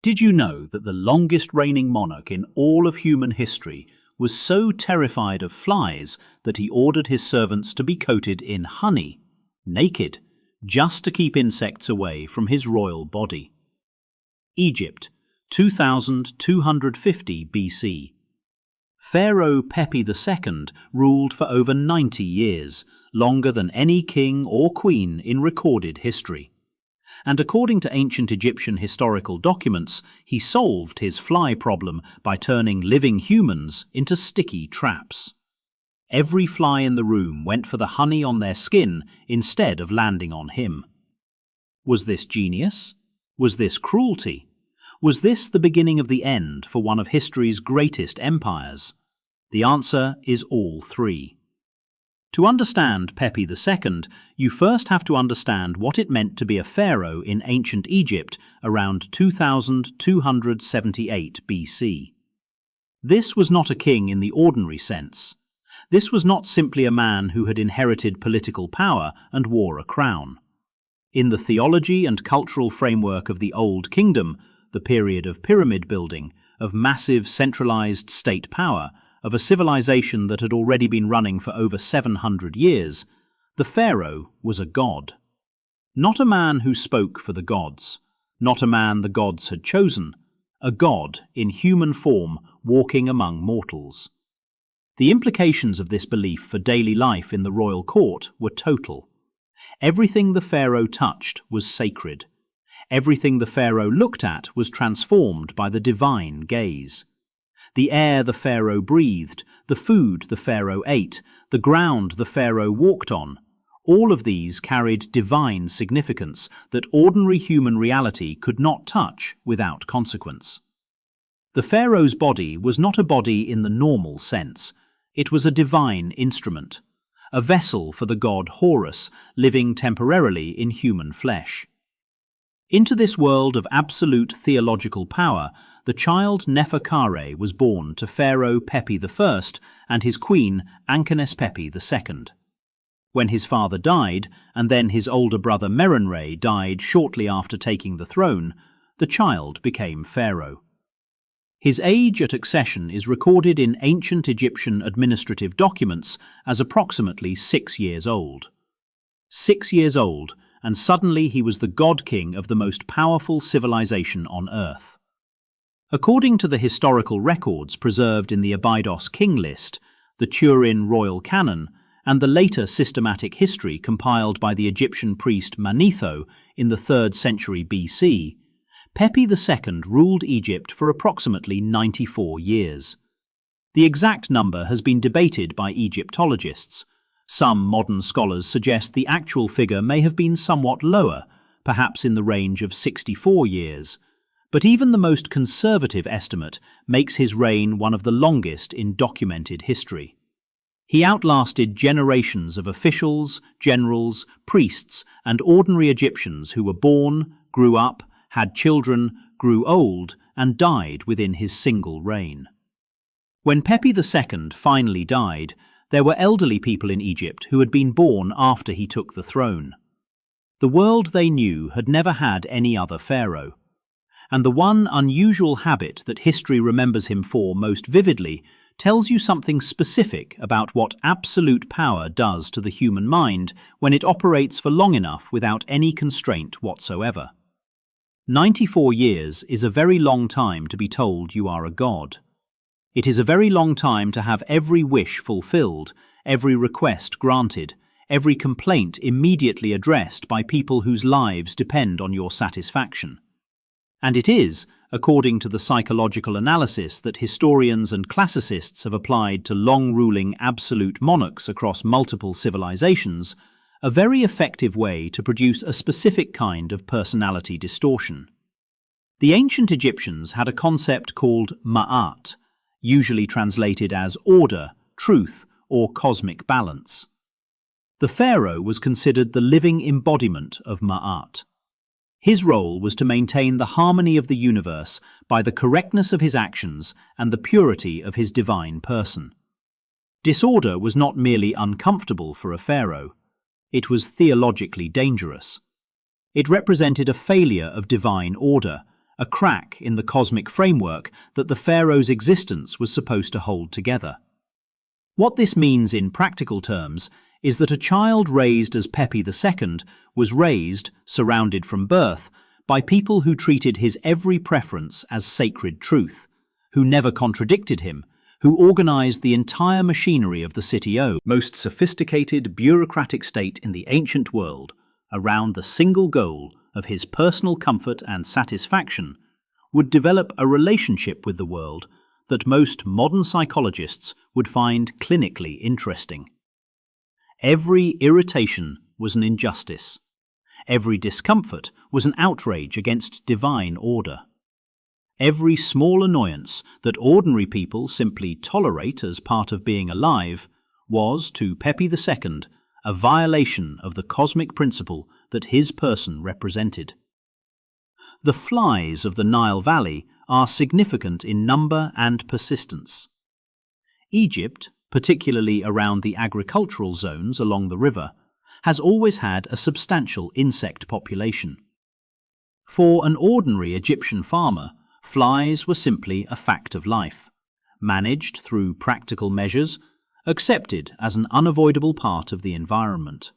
Did you know that the longest reigning monarch in all of human history was so terrified of flies that he ordered his servants to be coated in honey, naked, just to keep insects away from his royal body? Egypt, 2250 BC. Pharaoh Pepi II ruled for over 90 years, longer than any king or queen in recorded history. And according to ancient Egyptian historical documents, he solved his fly problem by turning living humans into sticky traps. Every fly in the room went for the honey on their skin instead of landing on him. Was this genius? Was this cruelty? Was this the beginning of the end for one of history's greatest empires? The answer is all three. To understand Pepi II, you first have to understand what it meant to be a pharaoh in ancient Egypt around 2278 BC. This was not a king in the ordinary sense. This was not simply a man who had inherited political power and wore a crown. In the theology and cultural framework of the Old Kingdom, the period of pyramid building, of massive centralized state power, of a civilization that had already been running for over 700 years, the pharaoh was a god. Not a man who spoke for the gods, not a man the gods had chosen, a god in human form walking among mortals. The implications of this belief for daily life in the royal court were total. Everything the pharaoh touched was sacred. Everything the pharaoh looked at was transformed by the divine gaze. The air the pharaoh breathed, the food the pharaoh ate, the ground the pharaoh walked on, all of these carried divine significance that ordinary human reality could not touch without consequence. The pharaoh's body was not a body in the normal sense. It was a divine instrument, a vessel for the god Horus, living temporarily in human flesh. Into this world of absolute theological power, the child Neferkare was born to Pharaoh Pepi I and his queen Pepi II. When his father died, and then his older brother Merenre died shortly after taking the throne, the child became pharaoh. His age at accession is recorded in ancient Egyptian administrative documents as approximately 6 years old. 6 years old, and suddenly he was the god-king of the most powerful civilization on earth. According to the historical records preserved in the Abydos King List, the Turin Royal Canon, and the later systematic history compiled by the Egyptian priest Manetho in the 3rd century BC, Pepi II ruled Egypt for approximately 94 years. The exact number has been debated by Egyptologists. Some modern scholars suggest the actual figure may have been somewhat lower, perhaps in the range of 64 years. But even the most conservative estimate makes his reign one of the longest in documented history. He outlasted generations of officials, generals, priests, and ordinary Egyptians who were born, grew up, had children, grew old, and died within his single reign. When Pepi II finally died, there were elderly people in Egypt who had been born after he took the throne. The world they knew had never had any other pharaoh. And the one unusual habit that history remembers him for most vividly tells you something specific about what absolute power does to the human mind when it operates for long enough without any constraint whatsoever. 94 years is a very long time to be told you are a god. It is a very long time to have every wish fulfilled, every request granted, every complaint immediately addressed by people whose lives depend on your satisfaction. And it is, according to the psychological analysis that historians and classicists have applied to long-ruling absolute monarchs across multiple civilizations, a very effective way to produce a specific kind of personality distortion. The ancient Egyptians had a concept called ma'at, usually translated as order, truth, or cosmic balance. The pharaoh was considered the living embodiment of ma'at. His role was to maintain the harmony of the universe by the correctness of his actions and the purity of his divine person. Disorder was not merely uncomfortable for a pharaoh. It was theologically dangerous. It represented a failure of divine order, a crack in the cosmic framework that the pharaoh's existence was supposed to hold together. What this means in practical terms is that a child raised as Pepi II was raised, surrounded from birth, by people who treated his every preference as sacred truth, who never contradicted him, who organized the entire machinery of the city-o, most sophisticated bureaucratic state in the ancient world, around the single goal of his personal comfort and satisfaction, would develop a relationship with the world that most modern psychologists would find clinically interesting. Every irritation was an injustice. Every discomfort was an outrage against divine order. Every small annoyance that ordinary people simply tolerate as part of being alive was, to Pepi II, a violation of the cosmic principle that his person represented. The flies of the Nile Valley are significant in number and persistence. Egypt, particularly around the agricultural zones along the river, has always had a substantial insect population. For an ordinary Egyptian farmer, flies were simply a fact of life, managed through practical measures, accepted as an unavoidable part of the environment.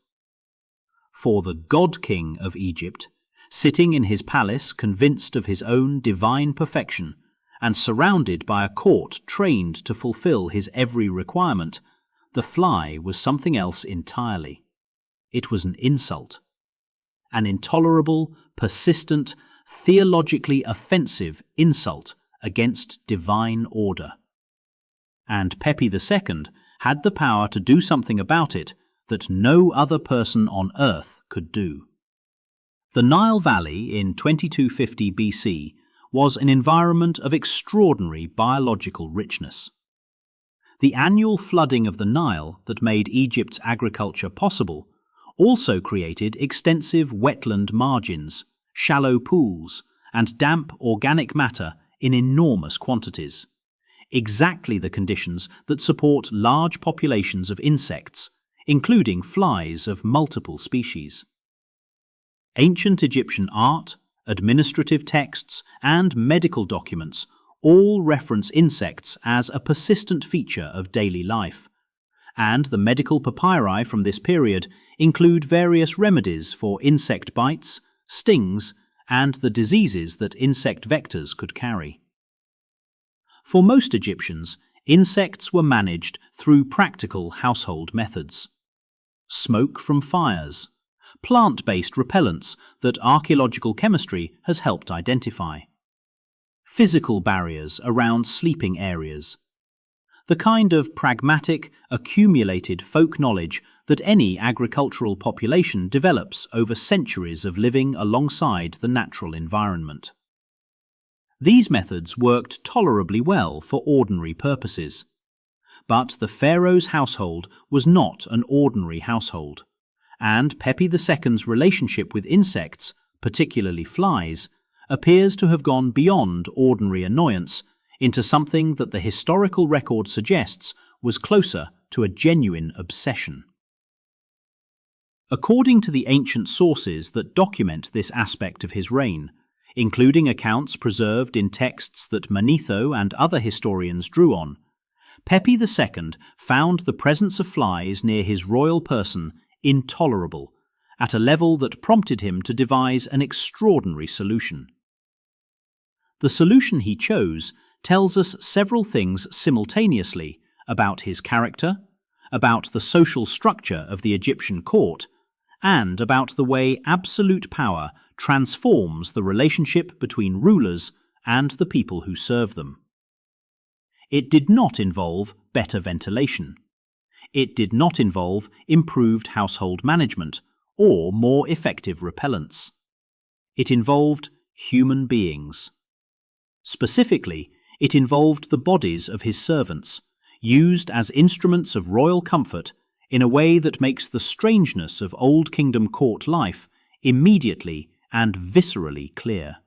For the God-king of Egypt, sitting in his palace convinced of his own divine perfection and surrounded by a court trained to fulfill his every requirement, the fly was something else entirely. It was an insult. An intolerable, persistent, theologically offensive insult against divine order. And Pepi II had the power to do something about it that no other person on earth could do. The Nile Valley in 2250 BC was an environment of extraordinary biological richness. The annual flooding of the Nile that made Egypt's agriculture possible also created extensive wetland margins, shallow pools, and damp organic matter in enormous quantities, exactly the conditions that support large populations of insects, including flies of multiple species. Ancient Egyptian art, administrative texts, and medical documents all reference insects as a persistent feature of daily life, and the medical papyri from this period include various remedies for insect bites, stings, and the diseases that insect vectors could carry. For most Egyptians, insects were managed through practical household methods. Smoke from fires, plant-based repellents that archaeological chemistry has helped identify, physical barriers around sleeping areas, the kind of pragmatic, accumulated folk knowledge that any agricultural population develops over centuries of living alongside the natural environment. These methods worked tolerably well for ordinary purposes. But the pharaoh's household was not an ordinary household, and Pepi II's relationship with insects, particularly flies, appears to have gone beyond ordinary annoyance into something that the historical record suggests was closer to a genuine obsession. According to the ancient sources that document this aspect of his reign, including accounts preserved in texts that Manetho and other historians drew on, Pepi II found the presence of flies near his royal person intolerable, at a level that prompted him to devise an extraordinary solution. The solution he chose tells us several things simultaneously about his character, about the social structure of the Egyptian court, and about the way absolute power transforms the relationship between rulers and the people who serve them. It did not involve better ventilation. It did not involve improved household management or more effective repellents. It involved human beings. Specifically, it involved the bodies of his servants, used as instruments of royal comfort in a way that makes the strangeness of Old Kingdom court life immediately and viscerally clear.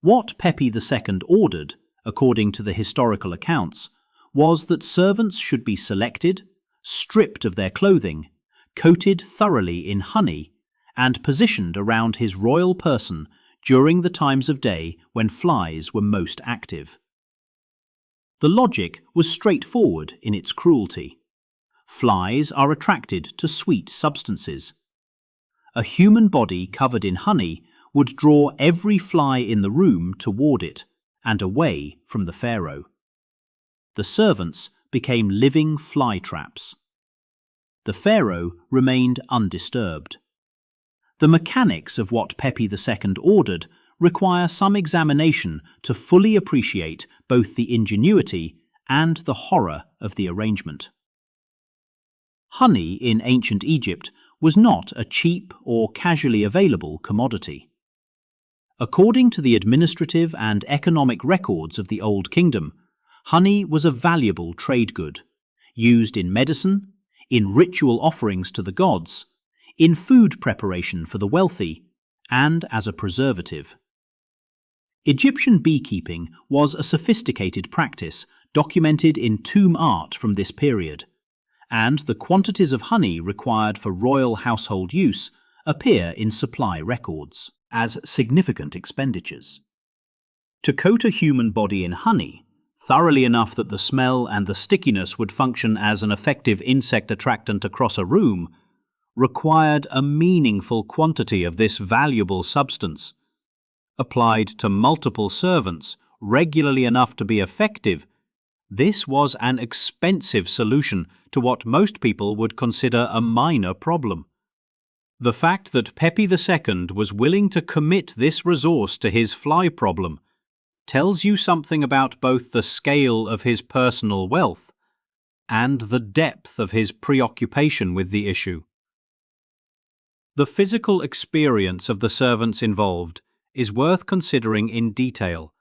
What Pepi II ordered, according to the historical accounts, was that servants should be selected, stripped of their clothing, coated thoroughly in honey, and positioned around his royal person during the times of day when flies were most active. The logic was straightforward in its cruelty. Flies are attracted to sweet substances. A human body covered in honey would draw every fly in the room toward it and away from the pharaoh. The servants became living fly traps. The pharaoh remained undisturbed. The mechanics of what Pepi II ordered require some examination to fully appreciate both the ingenuity and the horror of the arrangement. Honey in ancient Egypt was not a cheap or casually available commodity. According to the administrative and economic records of the Old Kingdom, honey was a valuable trade good, used in medicine, in ritual offerings to the gods, in food preparation for the wealthy, and as a preservative. Egyptian beekeeping was a sophisticated practice documented in tomb art from this period, and the quantities of honey required for royal household use appear in supply records as significant expenditures. To coat a human body in honey, thoroughly enough that the smell and the stickiness would function as an effective insect attractant across a room, required a meaningful quantity of this valuable substance. Applied to multiple servants regularly enough to be effective, this was an expensive solution to what most people would consider a minor problem. The fact that Pepi II was willing to commit this resource to his fly problem tells you something about both the scale of his personal wealth and the depth of his preoccupation with the issue. The physical experience of the servants involved is worth considering in detail,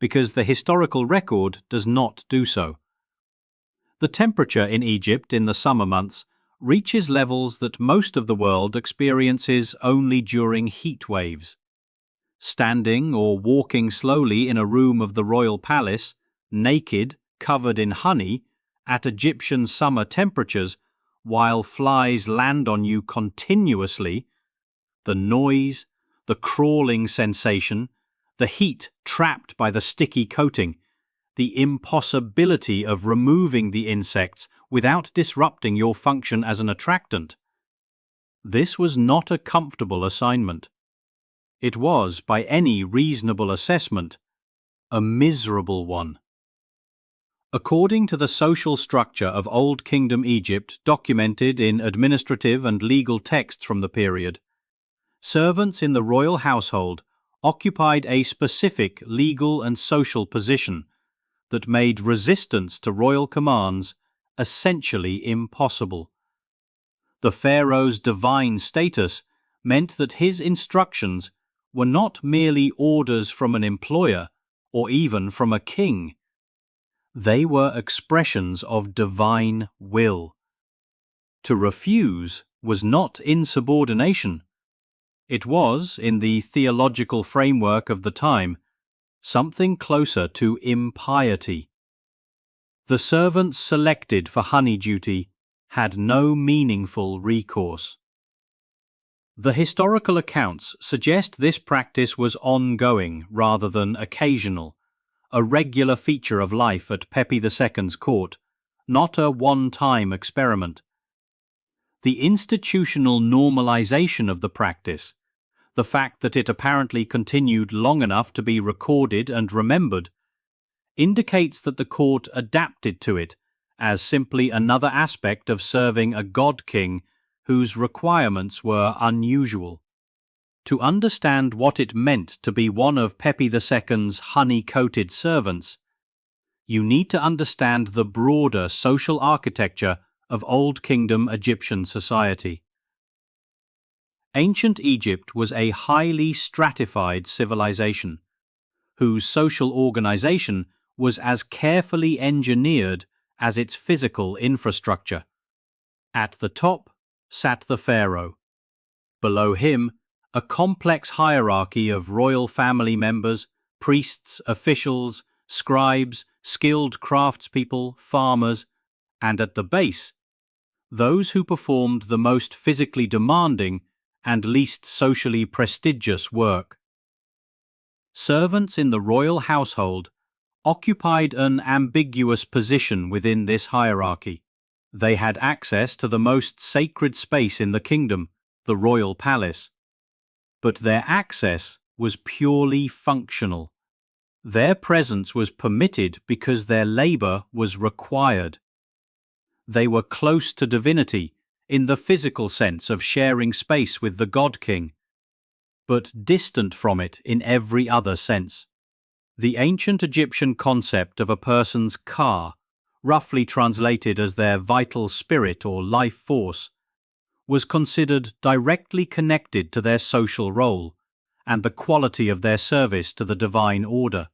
because the historical record does not do so. The temperature in Egypt in the summer months reaches levels that most of the world experiences only during heat waves. Standing or walking slowly in a room of the royal palace, naked, covered in honey, at Egyptian summer temperatures, while flies land on you continuously, the noise, the crawling sensation, the heat trapped by the sticky coating, the impossibility of removing the insects without disrupting your function as an attractant. This was not a comfortable assignment. It was, by any reasonable assessment, a miserable one. According to the social structure of Old Kingdom Egypt documented in administrative and legal texts from the period, servants in the royal household occupied a specific legal and social position that made resistance to royal commands essentially impossible. The pharaoh's divine status meant that his instructions were not merely orders from an employer or even from a king. They were expressions of divine will. To refuse was not insubordination. It was, in the theological framework of the time, something closer to impiety. The servants selected for honey duty had no meaningful recourse. The historical accounts suggest this practice was ongoing rather than occasional, a regular feature of life at Pepi II's court, not a one-time experiment. The institutional normalization of the practice, the fact that it apparently continued long enough to be recorded and remembered, indicates that the court adapted to it as simply another aspect of serving a god-king whose requirements were unusual. To understand what it meant to be one of Pepi II's honey-coated servants, you need to understand the broader social architecture of Old Kingdom Egyptian society. Ancient Egypt was a highly stratified civilization, whose social organization was as carefully engineered as its physical infrastructure. At the top sat the pharaoh. Below him, a complex hierarchy of royal family members, priests, officials, scribes, skilled craftspeople, farmers, and at the base, those who performed the most physically demanding and least socially prestigious work. Servants in the royal household occupied an ambiguous position within this hierarchy. They had access to the most sacred space in the kingdom, the royal palace. But their access was purely functional. Their presence was permitted because their labor was required. They were close to divinity in the physical sense of sharing space with the God King, but distant from it in every other sense. The ancient Egyptian concept of a person's ka, roughly translated as their vital spirit or life force, was considered directly connected to their social role and the quality of their service to the divine order.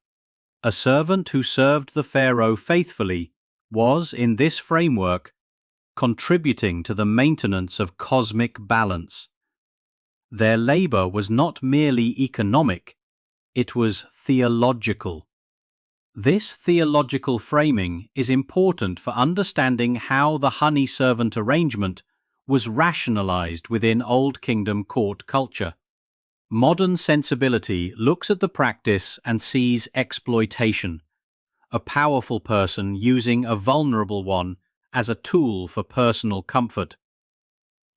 A servant who served the pharaoh faithfully was, in this framework, contributing to the maintenance of cosmic balance. Their labor was not merely economic, it was theological. This theological framing is important for understanding how the honey servant arrangement was rationalized within Old Kingdom court culture. Modern sensibility looks at the practice and sees exploitation, a powerful person using a vulnerable one as a tool for personal comfort.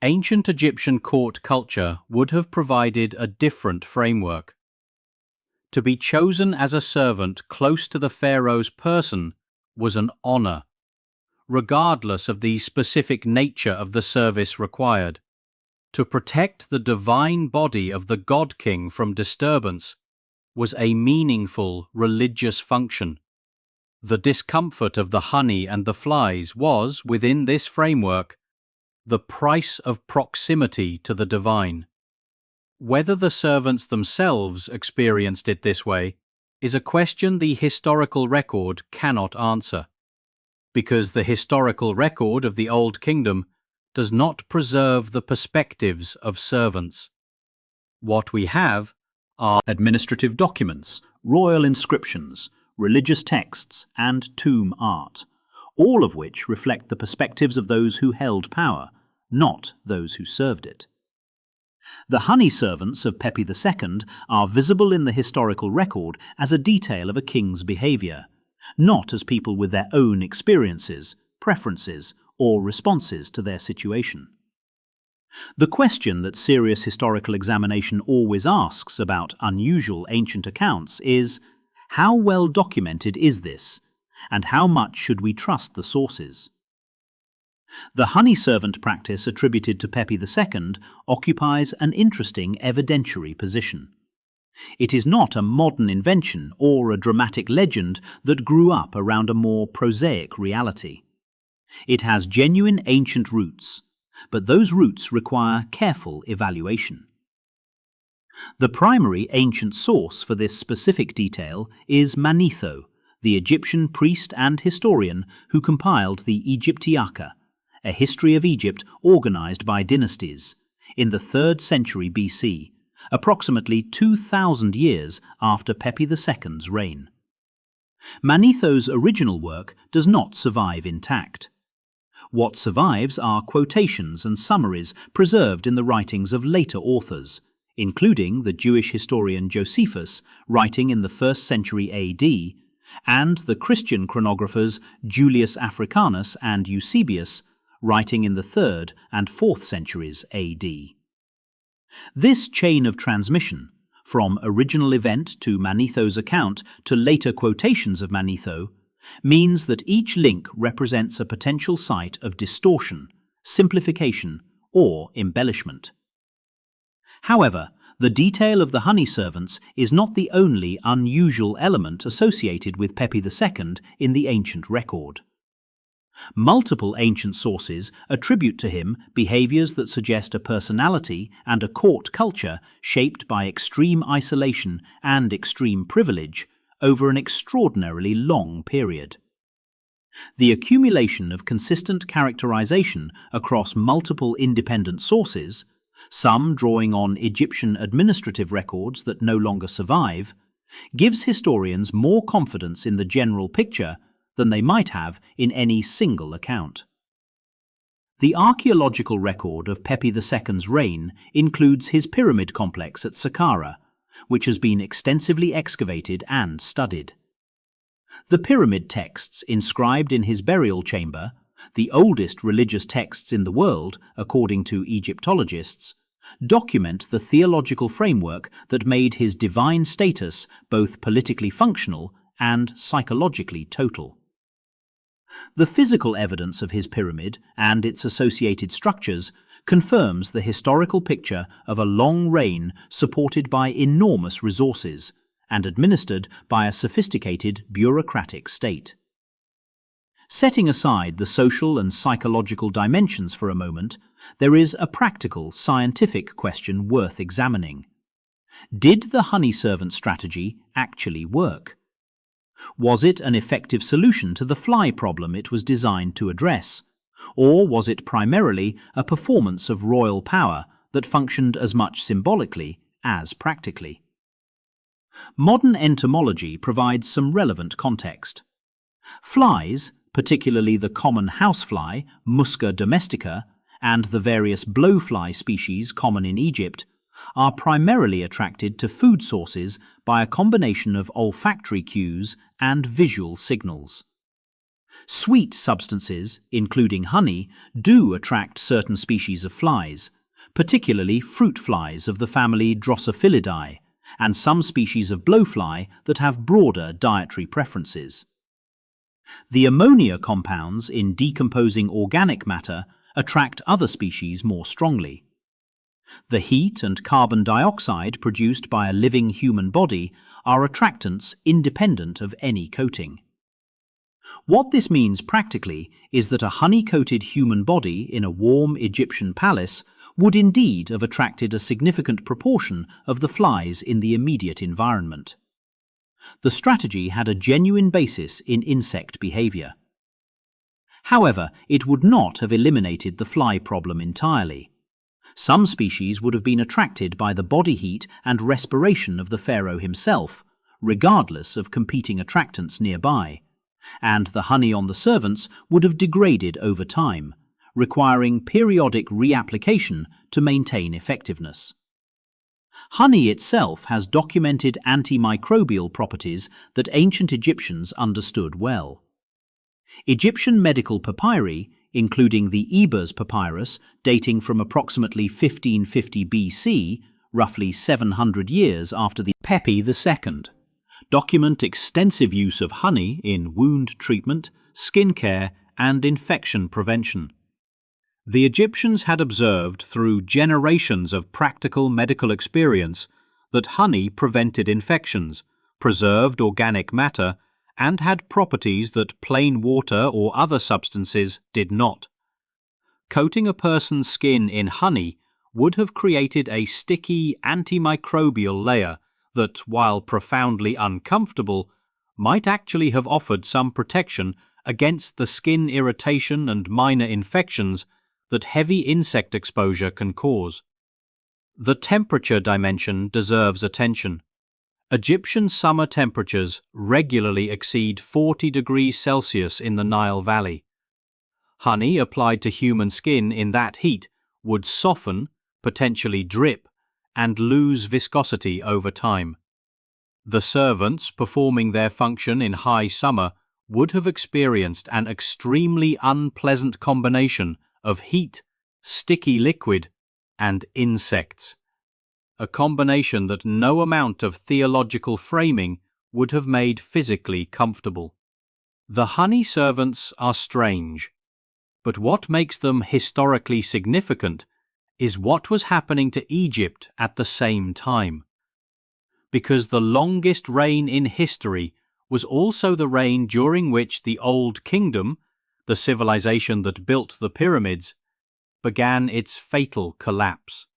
Ancient Egyptian court culture would have provided a different framework. To be chosen as a servant close to the pharaoh's person was an honor, regardless of the specific nature of the service required. To protect the divine body of the God King from disturbance was a meaningful religious function. The discomfort of the honey and the flies was, within this framework, the price of proximity to the divine. Whether the servants themselves experienced it this way is a question the historical record cannot answer, because the historical record of the Old Kingdom does not preserve the perspectives of servants. What we have are administrative documents, royal inscriptions, religious texts, and tomb art, all of which reflect the perspectives of those who held power, not those who served it. The honey servants of Pepi II are visible in the historical record as a detail of a king's behavior, not as people with their own experiences, preferences, or responses to their situation. The question that serious historical examination always asks about unusual ancient accounts is, how well documented is this, and how much should we trust the sources? The honey servant practice attributed to Pepi II occupies an interesting evidentiary position. It is not a modern invention or a dramatic legend that grew up around a more prosaic reality. It has genuine ancient roots, but those roots require careful evaluation. The primary ancient source for this specific detail is Manetho, the Egyptian priest and historian who compiled the Egyptiaca, a history of Egypt organized by dynasties, in the 3rd century BC, approximately 2,000 years after Pepi II's reign. Manetho's original work does not survive intact. What survives are quotations and summaries preserved in the writings of later authors, including the Jewish historian Josephus, writing in the 1st century AD, and the Christian chronographers Julius Africanus and Eusebius, writing in the 3rd and 4th centuries AD. This chain of transmission, from original event to Manetho's account to later quotations of Manetho, means that each link represents a potential site of distortion, simplification, or embellishment. However, the detail of the honey servants is not the only unusual element associated with Pepi II in the ancient record. Multiple ancient sources attribute to him behaviors that suggest a personality and a court culture shaped by extreme isolation and extreme privilege over an extraordinarily long period. The accumulation of consistent characterization across multiple independent sources, some drawing on Egyptian administrative records that no longer survive, gives historians more confidence in the general picture than they might have in any single account. The archaeological record of Pepi II's reign includes his pyramid complex at Saqqara, which has been extensively excavated and studied. The pyramid texts inscribed in his burial chamber, the oldest religious texts in the world, according to Egyptologists, document the theological framework that made his divine status both politically functional and psychologically total. The physical evidence of his pyramid and its associated structures confirms the historical picture of a long reign supported by enormous resources and administered by a sophisticated bureaucratic state. Setting aside the social and psychological dimensions for a moment, there is a practical, scientific question worth examining. Did the honey servant strategy actually work? Was it an effective solution to the fly problem it was designed to address, or was it primarily a performance of royal power that functioned as much symbolically as practically? Modern entomology provides some relevant context. Flies, particularly the common housefly, Musca domestica, and the various blowfly species common in Egypt, are primarily attracted to food sources by a combination of olfactory cues and visual signals. Sweet substances, including honey, do attract certain species of flies, particularly fruit flies of the family Drosophilidae, and some species of blowfly that have broader dietary preferences. The ammonia compounds in decomposing organic matter attract other species more strongly. The heat and carbon dioxide produced by a living human body are attractants independent of any coating. What this means practically is that a honey-coated human body in a warm Egyptian palace would indeed have attracted a significant proportion of the flies in the immediate environment. The strategy had a genuine basis in insect behavior. However, it would not have eliminated the fly problem entirely. Some species would have been attracted by the body heat and respiration of the pharaoh himself, regardless of competing attractants nearby, and the honey on the servants would have degraded over time, requiring periodic reapplication to maintain effectiveness. Honey itself has documented antimicrobial properties that ancient Egyptians understood well. Egyptian medical papyri, including the Ebers papyrus dating from approximately 1550 BC, roughly 700 years after the Pepi II, document extensive use of honey in wound treatment, skin care, and infection prevention. The Egyptians had observed through generations of practical medical experience that honey prevented infections, preserved organic matter, and had properties that plain water or other substances did not. Coating a person's skin in honey would have created a sticky antimicrobial layer that, while profoundly uncomfortable, might actually have offered some protection against the skin irritation and minor infections that heavy insect exposure can cause. The temperature dimension deserves attention. Egyptian summer temperatures regularly exceed 40 degrees Celsius in the Nile Valley. Honey applied to human skin in that heat would soften, potentially drip, and lose viscosity over time. The servants performing their function in high summer would have experienced an extremely unpleasant combination of heat, sticky liquid, and insects. A combination that no amount of theological framing would have made physically comfortable. The honey servants are strange, but what makes them historically significant is what was happening to Egypt at the same time. Because the longest reign in history was also the reign during which the Old Kingdom, the civilization that built the pyramids, began its fatal collapse.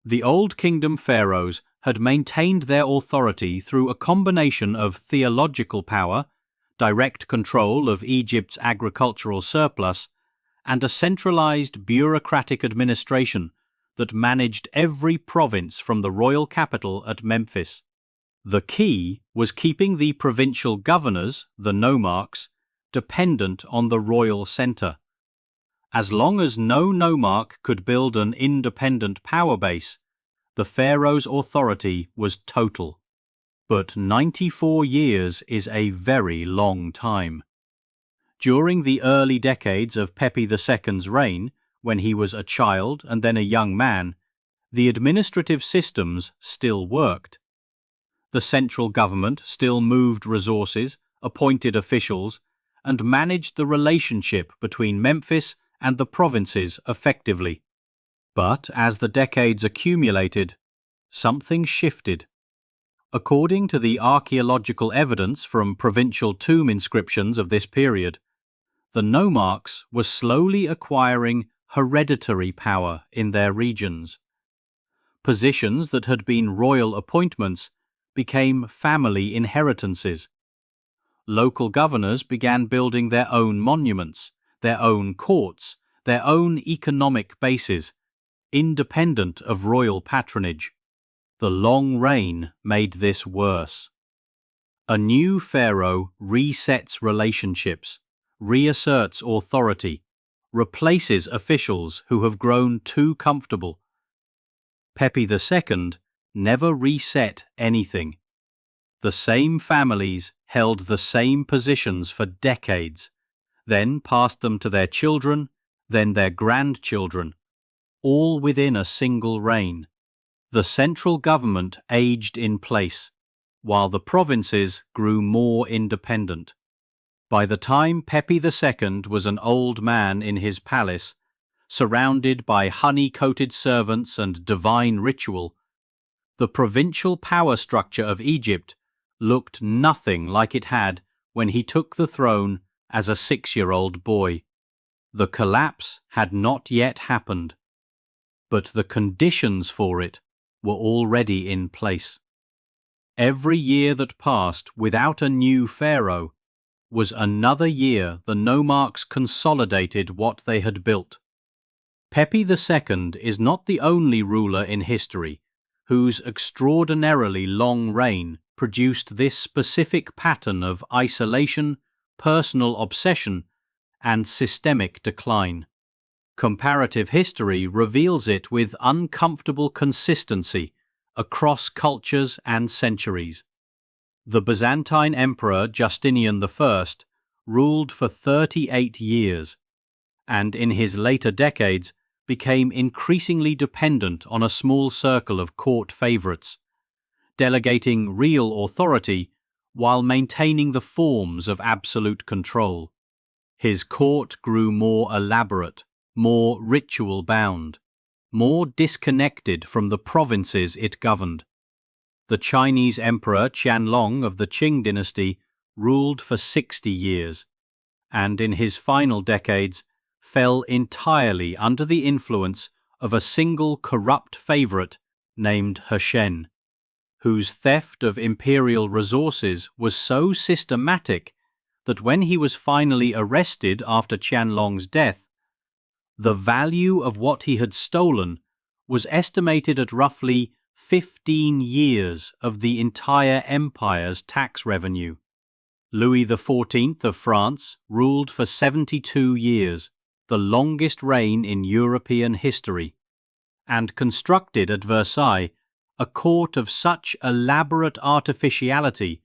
The Old Kingdom pharaohs had maintained their authority through a combination of theological power, direct control of Egypt's agricultural surplus, and a centralized bureaucratic administration that managed every province from the royal capital at Memphis. The key was keeping the provincial governors, the nomarchs, dependent on the royal center. As long as no nomarch could build an independent power base, the pharaoh's authority was total. But 94 years is a very long time. During the early decades of Pepi II's reign, when he was a child and then a young man, the administrative systems still worked. The central government still moved resources, appointed officials, and managed the relationship between Memphis and the provinces effectively. But as the decades accumulated, something shifted. According to the archaeological evidence from provincial tomb inscriptions of this period, the nomarchs were slowly acquiring hereditary power in their regions. Positions that had been royal appointments became family inheritances. Local governors began building their own monuments, their own courts, their own economic bases, independent of royal patronage. The long reign made this worse. A new pharaoh resets relationships, reasserts authority, replaces officials who have grown too comfortable. Pepi II never reset anything. The same families held the same positions for decades, then passed them to their children, then their grandchildren, all within a single reign. The central government aged in place, while the provinces grew more independent. By the time Pepi II was an old man in his palace, surrounded by honey-coated servants and divine ritual, the provincial power structure of Egypt looked nothing like it had when he took the throne as a 6-year-old boy. The collapse had not yet happened, but the conditions for it were already in place. Every year that passed without a new pharaoh was another year the nomarchs consolidated what they had built. Pepi II is not the only ruler in history whose extraordinarily long reign produced this specific pattern of isolation, personal obsession, and systemic decline. Comparative history reveals it with uncomfortable consistency across cultures and centuries. The Byzantine Emperor Justinian I ruled for 38 years, and in his later decades became increasingly dependent on a small circle of court favorites, delegating real authority while maintaining the forms of absolute control. His court grew more elaborate, more ritual-bound, more disconnected from the provinces it governed. The Chinese Emperor Qianlong of the Qing dynasty ruled for 60 years, and in his final decades fell entirely under the influence of a single corrupt favorite named He Shen, whose theft of imperial resources was so systematic that when he was finally arrested after Qianlong's death, the value of what he had stolen was estimated at roughly 15 years of the entire empire's tax revenue. Louis XIV of France ruled for 72 years, the longest reign in European history, and constructed at Versailles a court of such elaborate artificiality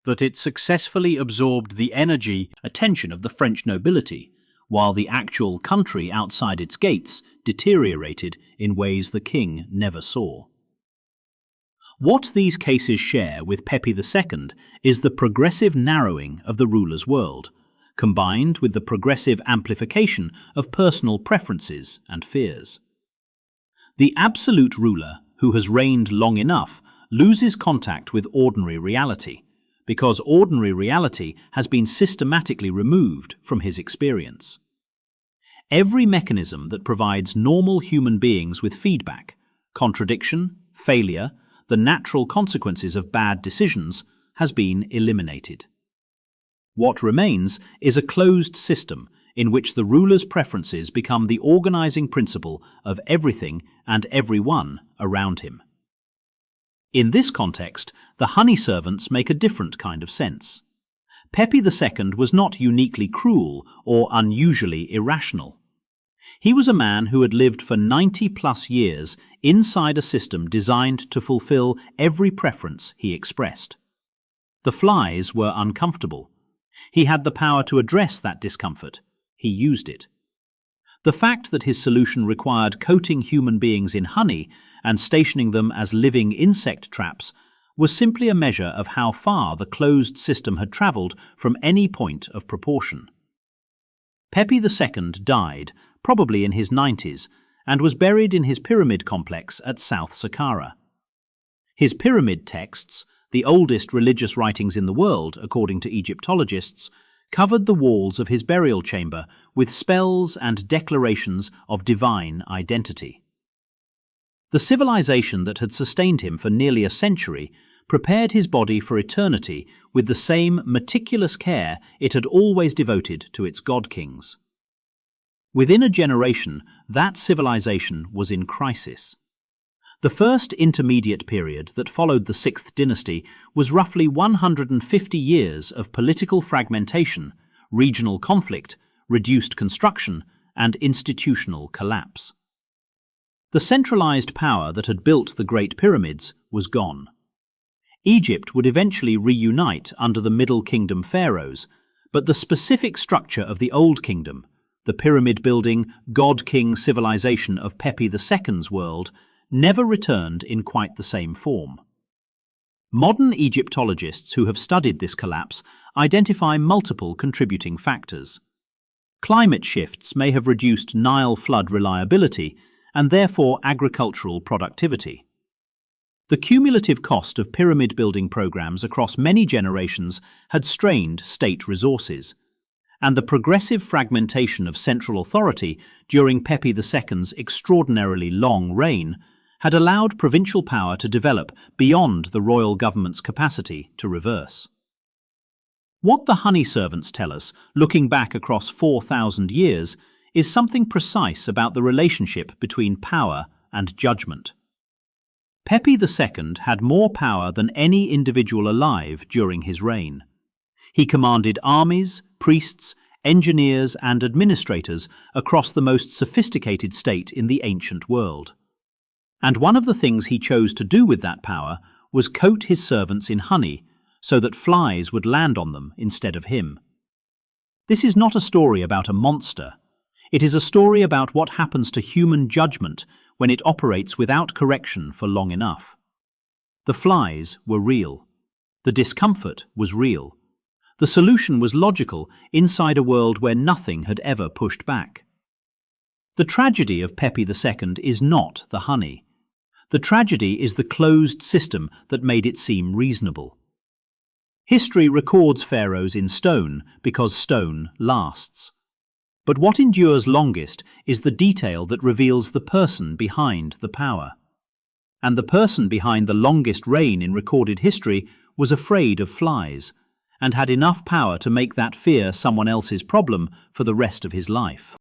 that it successfully absorbed the energy, attention of the French nobility, while the actual country outside its gates deteriorated in ways the king never saw. What these cases share with Pepi II is the progressive narrowing of the ruler's world, combined with the progressive amplification of personal preferences and fears. The absolute ruler who has reigned long enough loses contact with ordinary reality, because ordinary reality has been systematically removed from his experience. Every mechanism that provides normal human beings with feedback, contradiction, failure, the natural consequences of bad decisions has been eliminated. What remains is a closed system in which the ruler's preferences become the organizing principle of everything and everyone around him. In this context, the honey servants make a different kind of sense. Pepi II was not uniquely cruel or unusually irrational. He was a man who had lived for 90+ years inside a system designed to fulfill every preference he expressed. The flies were uncomfortable. He had the power to address that discomfort. He used it. The fact that his solution required coating human beings in honey and stationing them as living insect traps was simply a measure of how far the closed system had travelled from any point of proportion. Pepi II died, probably in his 90s, and was buried in his pyramid complex at South Saqqara. His pyramid texts, the oldest religious writings in the world, according to Egyptologists, covered the walls of his burial chamber with spells and declarations of divine identity. The civilization that had sustained him for nearly a century prepared his body for eternity with the same meticulous care it had always devoted to its god-kings. Within a generation, that civilization was in crisis. The first intermediate period that followed the Sixth Dynasty was roughly 150 years of political fragmentation, regional conflict, reduced construction, and institutional collapse. The centralized power that had built the Great Pyramids was gone. Egypt would eventually reunite under the Middle Kingdom pharaohs, but the specific structure of the Old Kingdom, the pyramid-building, god-king civilization of Pepi II's world, never returned in quite the same form. Modern Egyptologists who have studied this collapse identify multiple contributing factors. Climate shifts may have reduced Nile flood reliability and therefore agricultural productivity. The cumulative cost of pyramid-building programs across many generations had strained state resources, and the progressive fragmentation of central authority during Pepi II's extraordinarily long reign had allowed provincial power to develop beyond the royal government's capacity to reverse. What the honey servants tell us, looking back across 4,000 years, is something precise about the relationship between power and judgment. Pepi II had more power than any individual alive during his reign. He commanded armies, priests, engineers, and administrators across the most sophisticated state in the ancient world. And one of the things he chose to do with that power was coat his servants in honey so that flies would land on them instead of him. This is not a story about a monster. It is a story about what happens to human judgment when it operates without correction for long enough. The flies were real. The discomfort was real. The solution was logical inside a world where nothing had ever pushed back. The tragedy of Pepi II is not the honey. The tragedy is the closed system that made it seem reasonable. History records pharaohs in stone because stone lasts. But what endures longest is the detail that reveals the person behind the power. And the person behind the longest reign in recorded history was afraid of flies, and had enough power to make that fear someone else's problem for the rest of his life.